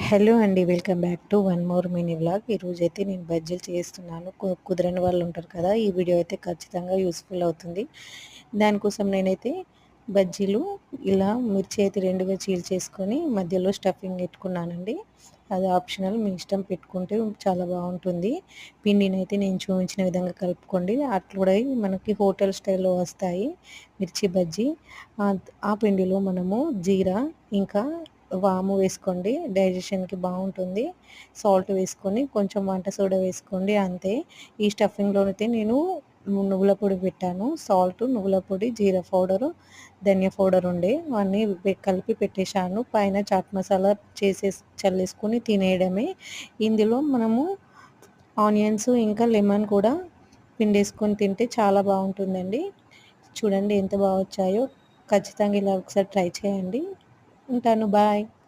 Hello అండి. Welcome back to one more mini vlog. ఈరోజైతే నేను బజ్జీలు చేస్తున్నాను. కుదరని వాళ్ళు ఉంటారు కదా! ఈ వీడియో అయితే ఖచ్చితంగా యూస్‌ఫుల్ అవుతుంది. దానికోసం నేనైతే బజ్జీలు ఇలా మిర్చి అయితే 2గా చీల్చేసుకొని మధ్యలో స్టఫింగ్ పెట్టుకున్నానండి. అది ఆప్షనల్, మీ ఇష్టం, పెట్టుకుంటే చాలా బాగుంటుంది. పిండినైతే నేను చూపించిన విధంగా కలుపుకోండి. అట్లా మనకి హోటల్ స్టైల్‌లో వస్తాయి మిర్చి బజ్జీ. ఆ పిండిలో మనము జీరా ఇంకా వాము వేసుకోండి, డైజెషన్‌కి బాగుంటుంది. సాల్ట్ వేసుకొని కొంచెం వంట సోడా వేసుకోండి, అంతే. ఈ స్టఫింగ్‌లోనైతే నేను నువ్వుల పొడి పెట్టాను. సాల్ట్, నువ్వుల పొడి, జీరా పౌడరు, ధనియా పౌడర్ ఉండే అన్నీ కలిపి పెట్టేశాను. పైన చాట్ మసాలా చల్లేసుకొని తినేయడమే. ఇందులో మనము ఆనియన్స్ ఇంకా లెమన్ కూడా పిండేసుకొని తింటే చాలా బాగుంటుందండి. చూడండి ఎంత బాగా వచ్చాయో. ఖచ్చితంగా ఇలా ఒకసారి ట్రై చేయండి. ఉంటాను. బాయ్.